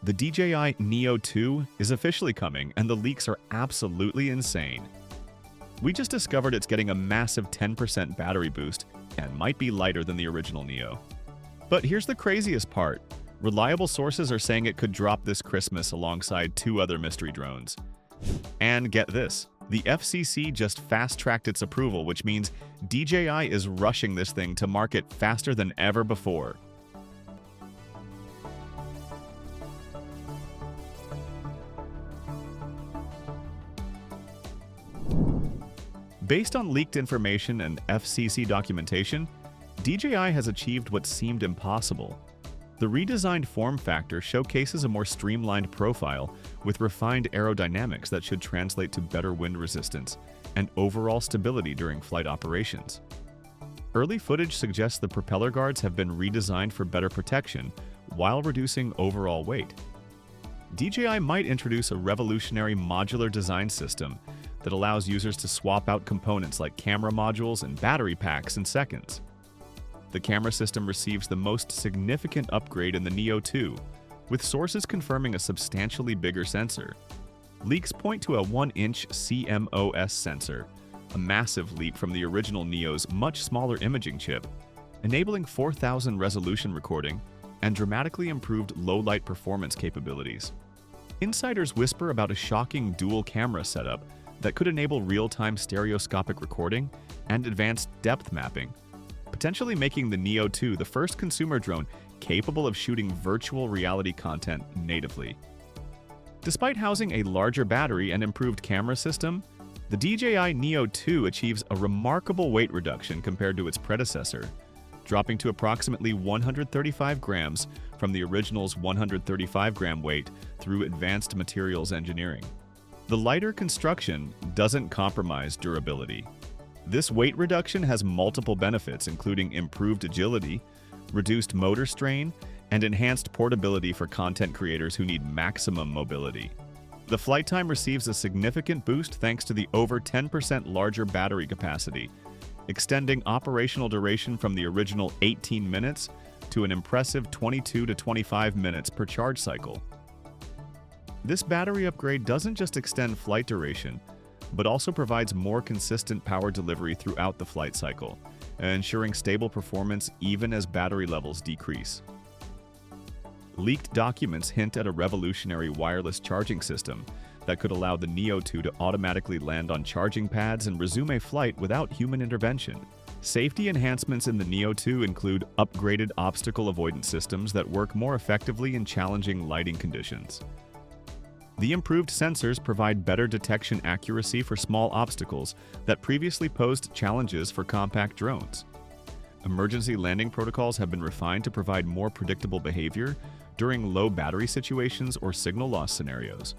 The DJI NEO 2 is officially coming, and the leaks are absolutely insane. We just discovered it's getting a massive 10% battery boost and might be lighter than the original NEO. But here's the craziest part. Reliable sources are saying it could drop this Christmas alongside 2 other mystery drones. And get this, the FCC just fast-tracked its approval, which means DJI is rushing this thing to market faster than ever before. Based on leaked information and FCC documentation, DJI has achieved what seemed impossible. The redesigned form factor showcases a more streamlined profile with refined aerodynamics that should translate to better wind resistance and overall stability during flight operations. Early footage suggests the propeller guards have been redesigned for better protection while reducing overall weight. DJI might introduce a revolutionary modular design system that allows users to swap out components like camera modules and battery packs in seconds. The camera system receives the most significant upgrade in the NEO 2, with sources confirming a substantially bigger sensor. Leaks point to a 1-inch CMOS sensor, a massive leap from the original NEO's much smaller imaging chip, enabling 4,000 resolution recording and dramatically improved low-light performance capabilities. Insiders whisper about a shocking dual camera setup that could enable real-time stereoscopic recording and advanced depth mapping, potentially making the NEO 2 the first consumer drone capable of shooting virtual reality content natively. Despite housing a larger battery and improved camera system, the DJI NEO 2 achieves a remarkable weight reduction compared to its predecessor, dropping to approximately 135 grams from the original's 135-gram weight through advanced materials engineering. The lighter construction doesn't compromise durability. This weight reduction has multiple benefits, including improved agility, reduced motor strain, and enhanced portability for content creators who need maximum mobility. The flight time receives a significant boost thanks to the over 10% larger battery capacity, extending operational duration from the original 18 minutes to an impressive 22 to 25 minutes per charge cycle. This battery upgrade doesn't just extend flight duration, but also provides more consistent power delivery throughout the flight cycle, ensuring stable performance even as battery levels decrease. Leaked documents hint at a revolutionary wireless charging system that could allow the NEO 2 to automatically land on charging pads and resume a flight without human intervention. Safety enhancements in the NEO 2 include upgraded obstacle avoidance systems that work more effectively in challenging lighting conditions. The improved sensors provide better detection accuracy for small obstacles that previously posed challenges for compact drones. Emergency landing protocols have been refined to provide more predictable behavior during low battery situations or signal loss scenarios.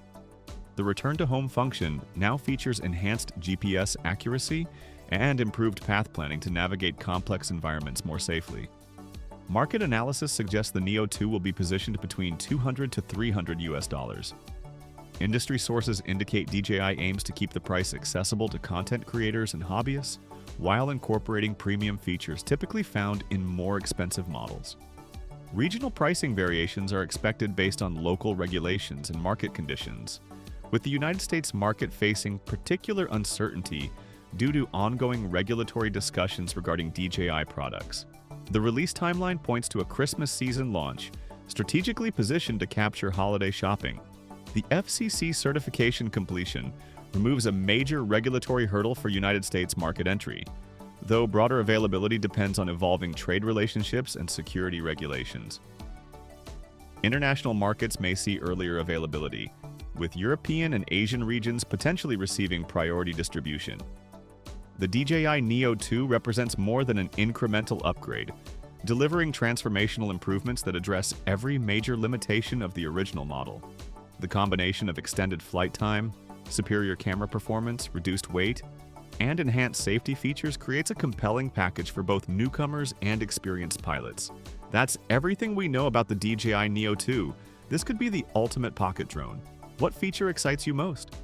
The return-to-home function now features enhanced GPS accuracy and improved path planning to navigate complex environments more safely. Market analysis suggests the NEO 2 will be positioned between $200 to $300. Industry sources indicate DJI aims to keep the price accessible to content creators and hobbyists, while incorporating premium features typically found in more expensive models. Regional pricing variations are expected based on local regulations and market conditions, with the United States market facing particular uncertainty due to ongoing regulatory discussions regarding DJI products. The release timeline points to a Christmas season launch, strategically positioned to capture holiday shopping. The FCC certification completion removes a major regulatory hurdle for United States market entry, though broader availability depends on evolving trade relationships and security regulations. International markets may see earlier availability, with European and Asian regions potentially receiving priority distribution. The DJI NEO 2 represents more than an incremental upgrade, delivering transformational improvements that address every major limitation of the original model. The combination of extended flight time, superior camera performance, reduced weight, and enhanced safety features creates a compelling package for both newcomers and experienced pilots. That's everything we know about the DJI NEO 2. This could be the ultimate pocket drone. What feature excites you most?